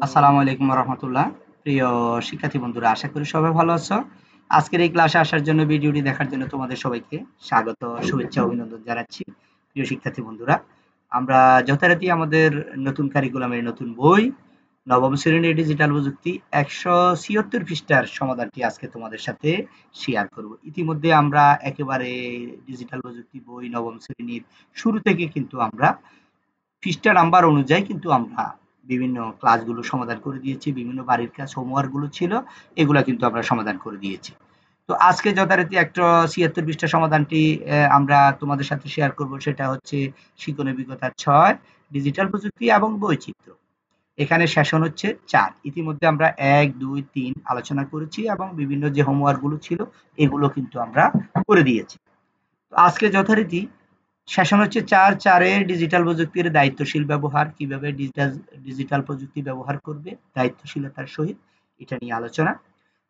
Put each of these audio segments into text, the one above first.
আসসালামু আলাইকুম রহমতুল্লাহ। প্রিয় শিক্ষার্থী বন্ধুরা, আশা করি সবাই ভালো আছো। আজকের এই ক্লাসে আসার জন্য, ভিডিওটি দেখার জন্য তোমাদের সবাইকে স্বাগত, শুভেচ্ছা, অভিনন্দন জানাচ্ছি। প্রিয় শিক্ষার্থী বন্ধুরা, আমরা যথারীতি আমাদের নতুন কারিকুলামের নতুন বই নবম শ্রেণীর ডিজিটাল প্রযুক্তি 176 পৃষ্ঠার সমাধানটি আজকে তোমাদের সাথে শেয়ার করব। ইতিমধ্যে আমরা একেবারে ডিজিটাল প্রযুক্তি বই নবম শ্রেণীর শুরু থেকে কিন্তু আমরা পৃষ্ঠা নাম্বার অনুযায়ী কিন্তু আমরা বিভিন্ন ক্লাসগুলো সমাধান করে দিয়েছি। বিভিন্ন বাড়ির কাজ হোমওয়ার্ক গুলো ছিল, এগুলা কিন্তু আমরা সমাধান করে দিয়েছি। তো আজকে যথারীতি 176 পৃষ্ঠা সমাধানটি আমরা তোমাদের সাথে শেয়ার করব। সেটা হচ্ছে শিক্ষণ অভিজ্ঞতা 6 ডিজিটাল প্রযুক্তি এবং বৈচিত্র্য। এখানে সেশন হচ্ছে 4। ইতিমধ্যে আমরা 1, 2, 3 আলোচনা করেছি এবং বিভিন্ন যে হোমওয়ার্ক গুলো ছিল এগুলো কিন্তু আমরা করে দিয়েছি। তো আজকে যথারীতি সেশন হচ্ছে 4 এর ডিজিটাল প্রযুক্তির দায়িত্বশীল ব্যবহার, কিভাবে ডিজিটাল প্রযুক্তি ব্যবহার করবে দায়িত্বশীলতার সহিত, এটা নিয়ে আলোচনা।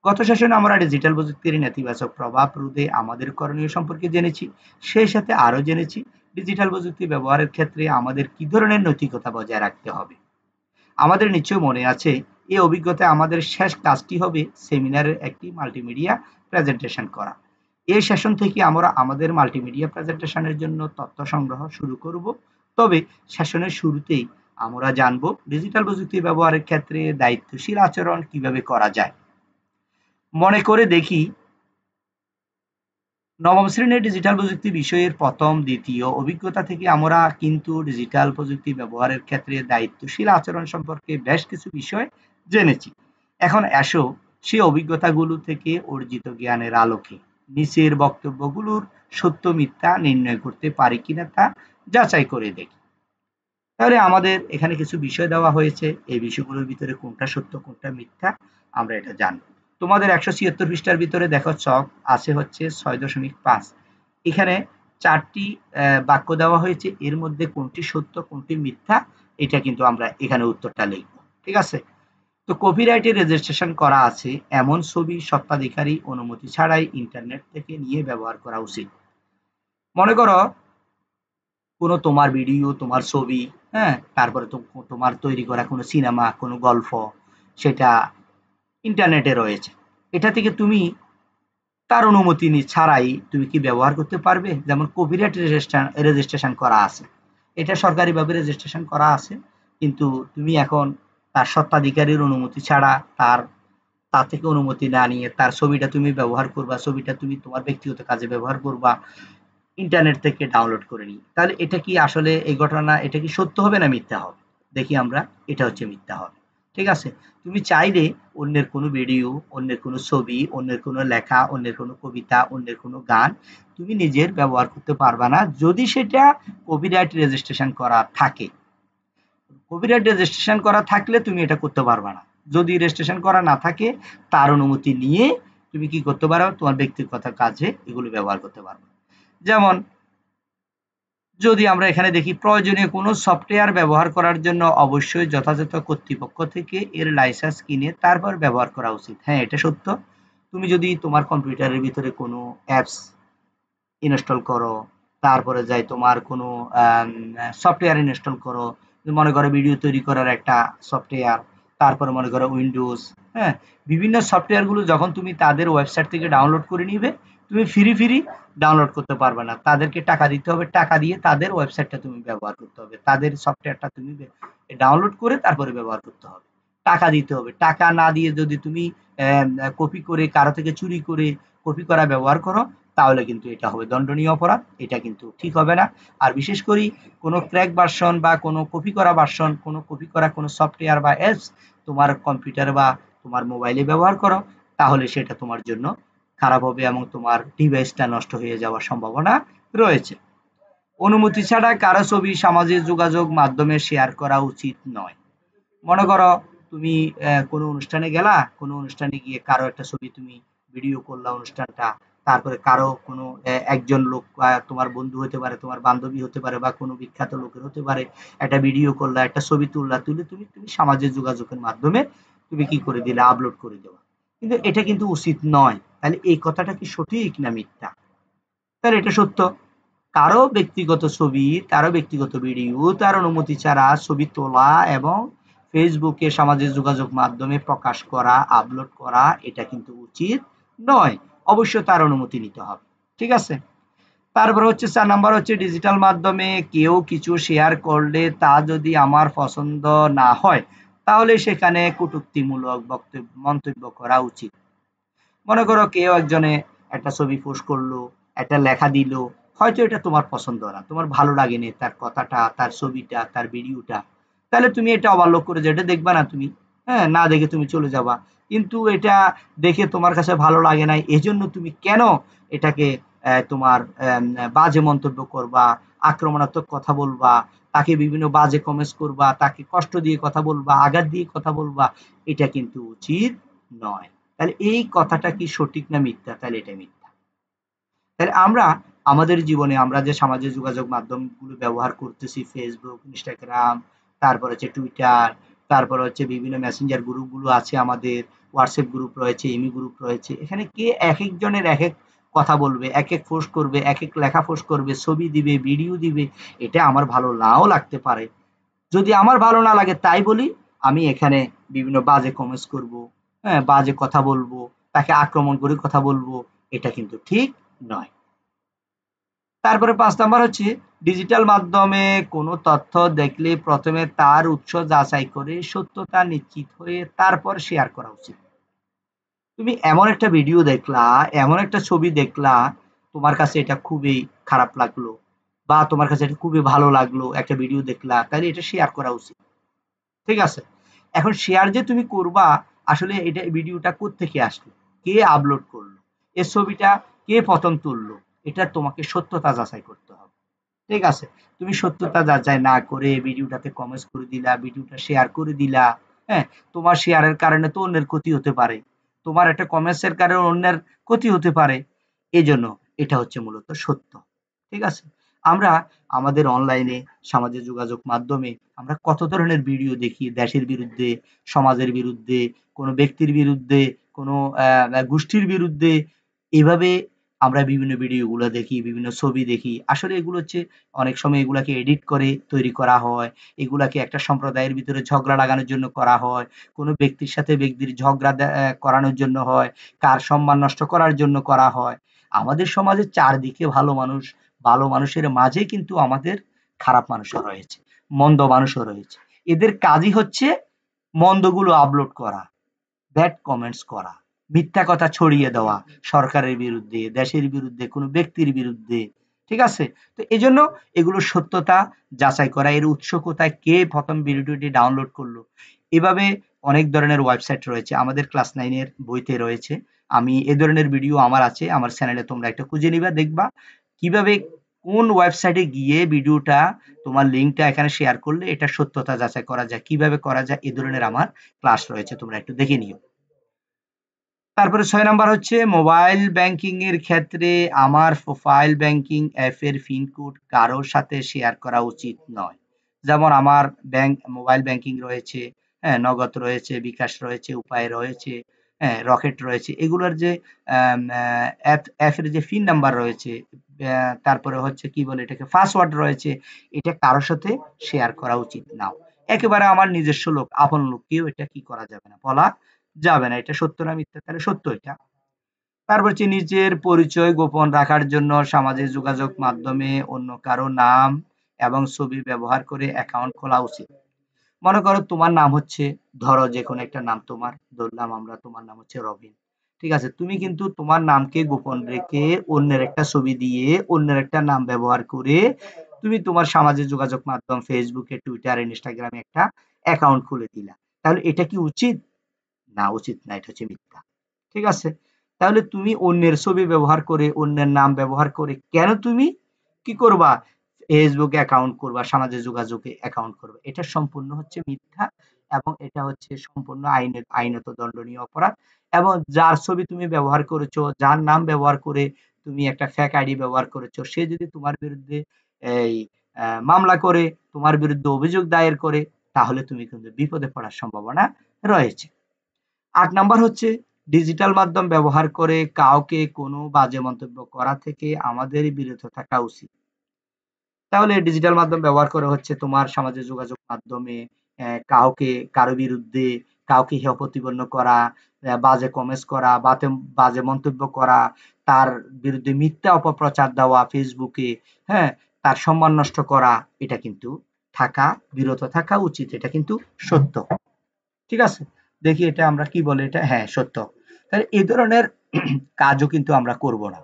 গত সেশনে আমরা ডিজিটাল প্রযুক্তির নেতিবাচক প্রভাব রোধে আমাদের করণীয় সম্পর্কে জেনেছি। সেই সাথে আরো জেনেছি ডিজিটাল প্রযুক্তি ব্যবহারের ক্ষেত্রে আমাদের কি ধরনের নৈতিকতা বজায় রাখতে হবে। আমাদের নিশ্চয় মনে আছে, এই অভিজ্ঞতায় আমাদের শেষ কাজটি হবে সেমিনারের একটি মাল্টিমিডিয়া প্রেজেন্টেশন করা। এই সেশন থেকে আমরা আমাদের মাল্টিমিডিয়া প্রেজেন্টেশনের জন্য তথ্য সংগ্রহ শুরু করব। তবে সেশনের শুরুতেই আমরা জানব ডিজিটাল প্রযুক্তি ব্যবহারের ক্ষেত্রে দায়িত্বশীল আচরণ কিভাবে করা যায়। মনে করে দেখি, নবম শ্রেণীর ডিজিটাল প্রযুক্তি বিষয়ের প্রথম দ্বিতীয় অভিজ্ঞতা থেকে আমরা কিন্তু ডিজিটাল প্রযুক্তি ব্যবহারের ক্ষেত্রে দায়িত্বশীল আচরণ সম্পর্কে বেশ কিছু বিষয় জেনেছি। এখন এসো সেই অভিজ্ঞতাগুলো থেকে অর্জিত জ্ঞানের আলোকে নিচের বক্তব্যগুলোর সত্য মিথ্যা নির্ণয় করতে পারি কিনা তা যাচাই করে দেখি। তাহলে আমাদের এখানে কিছু বিষয় দেওয়া হয়েছে, এই বিষয়গুলোর ভিতরে কোনটা সত্য কোনটা মিথ্যা আমরা এটা জানবো। তোমাদের 176 পৃষ্ঠার ভিতরে দেখো ছক আছে হচ্ছে 6.5। এখানে 4টি বাক্য দেওয়া হয়েছে, এর মধ্যে কোনটি সত্য কোনটি মিথ্যা এটা কিন্তু আমরা এখানে উত্তরটা লিখব। ঠিক আছে? তো কপিরাইটে রেজিস্ট্রেশন করা আছে এমন ছবি স্বত্বাধিকারী অনুমতি ছাড়াই ইন্টারনেট থেকে নিয়ে ব্যবহার করা উচিত। মনে করো কোনো তোমার ভিডিও, তোমার ছবি, হ্যাঁ? তারপরে তোমার তৈরি করা কোনো সিনেমা, কোনো গল্প, সেটা ইন্টারনেটে রয়েছে। এটা থেকে তুমি তার অনুমতি ছাড়াই তুমি কি ব্যবহার করতে পারবে? যেমন কপিরাইট রেজিস্ট্রেশন করা আছে। এটা সরকারিভাবে রেজিস্ট্রেশন করা আছে। কিন্তু তুমি এখন তার স্বত্বাধিকারীর অনুমতি ছাড়া, তার থেকে অনুমতি না নিয়ে তার ছবিটা তুমি ব্যবহার করবা, ছবিটা তুমি তোমার ব্যক্তিগত কাজে ব্যবহার করবা ইন্টারনেট থেকে ডাউনলোড করে নিই। তাহলে এটা কি আসলে এই ঘটনা এটা কি সত্য হবে না মিথ্যা হবে? দেখি আমরা, এটা হচ্ছে মিথ্যা হবে। ঠিক আছে? তুমি চাইলে অন্যের কোনো ভিডিও, অন্যের কোনো ছবি, অন্যের কোনো লেখা, অন্যের কোনো কবিতা, অন্যের কোনো গান তুমি নিজের ব্যবহার করতে পারবা না যদি সেটা কপিরাইট রেজিস্ট্রেশন করা থাকে। কপিরাইট রেজিস্ট্রেশন করা থাকলে তুমি এটা করতে পারবা না। যদি রেজিস্ট্রেশন করা না থাকে, তার অনুমতি নিয়ে তুমি কি করতে পারো? তোমার ব্যক্তিগত কাজে এগুলো ব্যবহার করতে পারবে। যেমন যদি আমরা এখানে দেখি, প্রয়োজনীয় কোনো সফটওয়্যার ব্যবহার করার জন্য অবশ্যই যথাযথ কর্তৃপক্ষ থেকে এর লাইসেন্স কিনে তারপর ব্যবহার করা উচিত। হ্যাঁ, এটা সত্য। তুমি যদি তোমার কম্পিউটারের ভিতরে কোনো অ্যাপস ইনস্টল করো, তারপরে যাই তোমার কোনো সফটওয়্যার ইনস্টল করো, মনে করো ভিডিও তৈরি করার একটা সফটওয়্যার, তারপরে মনে করো উইন্ডোজ, হ্যাঁ, বিভিন্ন সফটওয়্যারগুলো যখন তুমি তাদের ওয়েবসাইট থেকে ডাউনলোড করে নিবে, তুমি ফ্রি ডাউনলোড করতে পারবে না, তাদেরকে টাকা দিতে হবে। টাকা দিয়ে তাদের ওয়েবসাইটটা তুমি ব্যবহার করতে হবে, তাদের সফটওয়্যারটা তুমি ডাউনলোড করে তারপরে ব্যবহার করতে হবে। টাকা দিতে হবে। টাকা না দিয়ে যদি তুমি কপি করে কারো থেকে চুরি করে কপি করা ব্যবহার করো, তাহলে কিন্তু এটা হবে দণ্ডনীয় অপরাধ। এটা কিন্তু ঠিক হবে না। আর বিশেষ করে কোনো ক্র্যাক ভার্সন বা কোনো কপি করা ভার্সন, কোনো কপি করা কোনো সফটওয়্যার বা অ্যাপস তোমার কম্পিউটার বা তোমার মোবাইলে ব্যবহার করো, তাহলে সেটা তোমার জন্য খারাপ হবে এবং তোমার ডিভাইসটা নষ্ট হয়ে যাওয়ার সম্ভাবনা রয়েছে। অনুমতি ছাড়া কারো ছবি সামাজিক যোগাযোগ মাধ্যমে শেয়ার করা উচিত নয়। মনে করো তুমি কোনো অনুষ্ঠানে গেলা, কোনো অনুষ্ঠানে গিয়ে কারো একটা ছবি তুমি ভিডিও করলা অনুষ্ঠানটা, তারপরে কারো কোনো একজন লোক তোমার বন্ধু হতে পারে, তোমার বান্ধবী হতে পারে বা কোনো বিখ্যাত লোকের হতে পারে, একটা ভিডিও করলা, একটা ছবি তুললা, তুলে তুমি তুমি সামাজিক যোগাযোগের মাধ্যমে তুমি কি করে দিলে? আপলোড করে দেওয়া। কিন্তু এটা কিন্তু উচিত নয়। তাহলে এই কথাটা কি সঠিক না মিথ্যা? তাহলে এটা সত্য। কারো ব্যক্তিগত ছবি, কারো ব্যক্তিগত ভিডিও তার অনুমতি ছাড়া ছবি তোলা এবং ফেসবুকে সামাজিক যোগাযোগ মাধ্যমে প্রকাশ করা, আপলোড করা এটা কিন্তু উচিত নয়। অবশ্যই তার অনুমতি নিতে হবে। ঠিক আছে? তারপর হচ্ছে ৪ নাম্বার হচ্ছে ডিজিটাল মাধ্যমে কেউ কিছু শেয়ার করলে তা যদি আমার পছন্দ না হয়, তাহলে সেখানে কটূক্তিমূলক মন্তব্য করা উচিত। মনে করো কেউ একজনে একটা ছবি পোস্ট করলো, একটা লেখা দিল, হয়তো এটা তোমার পছন্দ না, তোমার ভালো লাগেনি তার কথাটা, তার ছবিটা, তার ভিডিওটা, তাহলে তুমি এটা ওভারলোক করে যেটা দেখবা না তুমি, হ্যাঁ, না দেখে তুমি চলে যাবা। কিন্তু এটা দেখে তোমার কাছে ভালো লাগে নাই, এজন্য তুমি কেন এটাকে তোমার বাজে মন্তব্য করবা, আক্রমণাত্মক কথা বলবা, তাকে বিভিন্ন বাজে কমেন্টস করবা, তাকে কষ্ট দিয়ে কথা বলবা, আঘাত দিয়ে কথা বলবা, এটা কিন্তু উচিত নয়। তাহলে এই কথাটা কি সঠিক না মিথ্যা? তাহলে এটা মিথ্যা। তাহলে আমরা আমাদের জীবনে আমরা যে সামাজিক যোগাযোগ মাধ্যমগুলো ব্যবহার করতেছি, ফেসবুক, ইনস্টাগ্রাম, তারপর হচ্ছে টুইটার, তারপর হচ্ছে বিভিন্ন মেসেঞ্জার গ্রুপগুলো আছে আমাদের, হোয়াটসঅ্যাপ গ্রুপ রয়েছে, ইমি গ্রুপ রয়েছে। এখানে কে একেক জনের একেক কথা বলবে, একেক পোস্ট করবে, একেক লেখা পোস্ট করবে, ছবি দিবে, ভিডিও দিবে। এটা আমার ভালো নাও লাগতে পারে। যদি আমার ভালো না লাগে তাই বলি আমি এখানে বিভিন্ন বাজে কমেন্টস করব, হ্যাঁ, বাজে কথা বলবো, তাকে আক্রমণ করে কথা বলবো, এটা কিন্তু ঠিক নয়। তারপরে ৫ নাম্বার হচ্ছে ডিজিটাল মাধ্যমে কোনো তথ্য দেখলে প্রথমে তার উৎস যাচাই করে সত্যতা নিশ্চিত হয়ে তারপর শেয়ার করা উচিত। তুমি এমন একটা ভিডিও দেখলা, এমন একটা ছবি দেখলা, তোমার কাছে এটা খুবই খারাপ লাগলো বা তোমার কাছে এটা খুবই ভালো লাগলো, একটা ভিডিও দেখলা, তাহলে এটা শেয়ার করা উচিত। ঠিক আছে? এখন শেয়ার যে তুমি করবা, আসলে এটা ভিডিওটা কোত্থেকে আসলো? কে আপলোড করলো? এর ছবিটা কে ১ম তুললো? এটা তোমাকে সত্যতা যাচাই করতে হবে। ঠিক আছে? তুমি সত্যতা যাচাই না করে ভিডিওটাতে কমেন্টস করে দিলা, ভিডিওটা শেয়ার করে দিলা, হ্যাঁ? তোমার শেয়ারের কারণে তো অন্যের ক্ষতি হতে পারে। তোমার একটা কমেন্টস এর কারণে অন্যের ক্ষতি হতে পারে। এজন্য এটা হচ্ছে মূলত সত্য। ঠিক আছে? আমরা আমাদের অনলাইনে সামাজিক যোগাযোগ মাধ্যমে আমরা কত ধরনের ভিডিও দেখি, দেশের বিরুদ্ধে, সমাজের বিরুদ্ধে, কোনো ব্যক্তির বিরুদ্ধে, কোনো গোষ্ঠীর বিরুদ্ধে, এভাবে আমরা বিভিন্ন ভিডিওগুলো দেখি, বিভিন্ন ছবি দেখি। আসলে এগুলো হচ্ছে অনেক সময় এগুলাকে এডিট করে তৈরি করা হয়। এগুলাকে একটা সম্প্রদায়ের ভিতরে ঝগড়া লাগানোর জন্য করা হয়। কোনো ব্যক্তির সাথে ব্যক্তির ঝগড়া করানোর জন্য হয়। কার সম্মান নষ্ট করার জন্য করা হয়। আমাদের সমাজের চারদিকে ভালো মানুষ, ভালো মানুষের মাঝে কিন্তু আমাদের খারাপ মানুষও রয়েছে, মন্দ মানুষও রয়েছে। এদের কাজই হচ্ছে মন্দগুলো আপলোড করা, ব্যাড কমেন্টস করা, মিথ্যা কথা ছড়িয়ে দেওয়া সরকারের বিরুদ্ধে, দেশের বিরুদ্ধে, কোনো ব্যক্তির বিরুদ্ধে। ঠিক আছে? তো এজন্য এগুলোর সত্যতা যাচাই করা, এর উৎস কোথায়, কে ১ম ভিডিওটি ডাউনলোড করলো। এভাবে অনেক ধরনের ওয়েবসাইট রয়েছে। আমাদের ক্লাস 9 এর বইতে রয়েছে। আমি এ ধরনের ভিডিও আমার আছে। আমার চ্যানেলে তোমরা একটা খুঁজে নিবা, দেখবা কিভাবে কোন ওয়েবসাইটে গিয়ে ভিডিওটা তোমার লিঙ্কটা এখানে শেয়ার করলে এটা সত্যতা যাচাই করা যায়। কিভাবে করা যায় এ ধরনের আমার ক্লাস রয়েছে। তোমরা একটু দেখে নিও। তারপরে ৬ নাম্বার হচ্ছে মোবাইল ব্যাংকিং এর ক্ষেত্রে আমার প্রোফাইল ব্যাংকিং অ্যাপের পিন কোড কারো সাথে শেয়ার করা উচিত নয়। যেমন আমার মোবাইল ব্যাংকিং রয়েছে, হ্যাঁ, নগদ রয়েছে, বিকাশ রয়েছে, উপায় রয়েছে, হ্যাঁ, রকেট রয়েছে। এগুলোর যে অ্যাপের যে পিন নাম্বার রয়েছে, তারপরে হচ্ছে কি বলে এটাকে পাসওয়ার্ড রয়েছে, এটা কারো সাথে শেয়ার করা উচিত না। একেবারে আমার নিজস্ব লোক, আপন লোক কেউ এটা কি করা যাবে না, বলা যাবে না। এটা সত্য না মিথ্যা? তাহলে সত্য এটা। তারপর হচ্ছে নিজের পরিচয় গোপন রাখার জন্য সামাজিক যোগাযোগ মাধ্যমে অন্য কারো নাম এবং ছবি ব্যবহার করে অ্যাকাউন্ট খোলা উচিত। মনে করো তোমার নাম হচ্ছে, ধরো যেকোনো একটা নাম তোমার, ধরলাম আমরা তোমার নাম হচ্ছে রবিন। ঠিক আছে? তুমি কিন্তু তোমার নামকে গোপন রেখে অন্যের একটা ছবি দিয়ে অন্যের একটা নাম ব্যবহার করে তুমি তোমার সামাজিক যোগাযোগ মাধ্যম ফেসবুকে, টুইটারে, ইনস্টাগ্রামে একটা অ্যাকাউন্ট খুলে দিলা। তাহলে এটা কি উচিত? না, উচিত না। এটা হচ্ছে মিথ্যা। ঠিক আছে? তাহলে তুমি অন্যের ছবি ব্যবহার করে, অন্যের নাম ব্যবহার করে কেন তুমি কি করবা? ফেসবুকে অ্যাকাউন্ট করবা, সামাজিক যোগাযোগে অ্যাকাউন্ট করবা। এটা সম্পূর্ণ হচ্ছে মিথ্যা এবং এটা হচ্ছে সম্পূর্ণ আইনত দণ্ডনীয় অপরাধ। এবং যার ছবি তুমি ব্যবহার করেছো, যার নাম ব্যবহার করে তুমি একটা ফেক আইডি ব্যবহার করেছো, সে যদি তোমার বিরুদ্ধে এই মামলা করে, তোমার বিরুদ্ধে অভিযোগ দায়ের করে, তাহলে তুমি কিন্তু বিপদে পড়ার সম্ভাবনা রয়েছে। ৮ নাম্বার হচ্ছে ডিজিটাল মাধ্যম ব্যবহার করে কাউকে কোনো বাজে মন্তব্য করা থেকে আমাদের বিরত থাকা উচিত। তাহলে ডিজিটাল মাধ্যম ব্যবহার করে হচ্ছে তোমার সামাজিক যোগাযোগ মাধ্যমে কারো বিরুদ্ধে কাউকে হেয় প্রতিপন্ন করা, বাজে কমেন্টস করা, বাজে মন্তব্য করা, তার বিরুদ্ধে মিথ্যা অপপ্রচার দেওয়া ফেসবুকে, হ্যাঁ, তার সম্মান নষ্ট করা, এটা কিন্তু বিরত থাকা উচিত। এটা কিন্তু সত্য। ঠিক আছে? দেখি এটা আমরা কি বলে, এটা হ্যাঁ সত্য। তাহলে এই ধরনের কাজও কিন্তু আমরা করব না।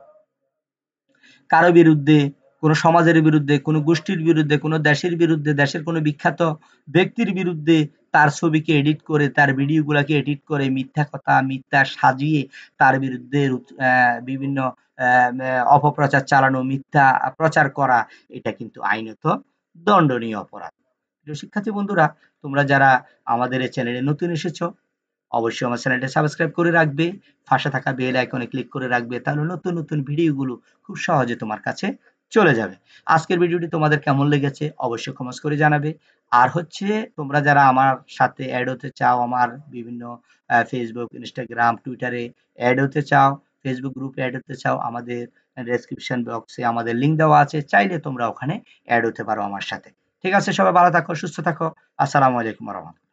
কারো বিরুদ্ধে, কোনো সমাজের বিরুদ্ধে, কোনো গোষ্ঠীর বিরুদ্ধে, কোনো দেশের বিরুদ্ধে, দেশের কোনো বিখ্যাত ব্যক্তির বিরুদ্ধে তার ছবিকে এডিট করে, তার ভিডিওগুলাকে এডিট করে মিথ্যা কথা, মিথ্যা সাজিয়ে তার বিরুদ্ধে বিভিন্ন অপপ্রচার চালানো, মিথ্যা প্রচার করা, এটা কিন্তু আইনত দণ্ডনীয় অপরাধ। প্রিয় শিক্ষার্থী বন্ধুরা, তোমরা যারা আমাদের এই চ্যানেলে নতুন এসেছো, অবশ্যই আমার চ্যানেলটা সাবস্ক্রাইব করে রাখবে, পাশে থাকা বেল আইকনে ক্লিক করে রাখবে, তাহলে নতুন নতুন ভিডিওগুলো খুব সহজে তোমার কাছে চলে যাবে। আজকের ভিডিওটি তোমাদের কেমন লেগেছে অবশ্যই কমেন্টস করে জানাবে। আর হচ্ছে, তোমরা যারা আমার সাথে অ্যাড হতে চাও, আমার বিভিন্ন ফেসবুক, ইনস্টাগ্রাম, টুইটারে অ্যাড হতে চাও, ফেসবুক গ্রুপে অ্যাড হতে চাও, আমাদের ডেসক্রিপশন বক্সে আমাদের লিঙ্ক দেওয়া আছে, চাইলে তোমরা ওখানে অ্যাড হতে পারো আমার সাথে। ঠিক আছে, সবাই ভালো থাকো, সুস্থ থাকো। আসসালামু আলাইকুম রহমতুল্লাহ।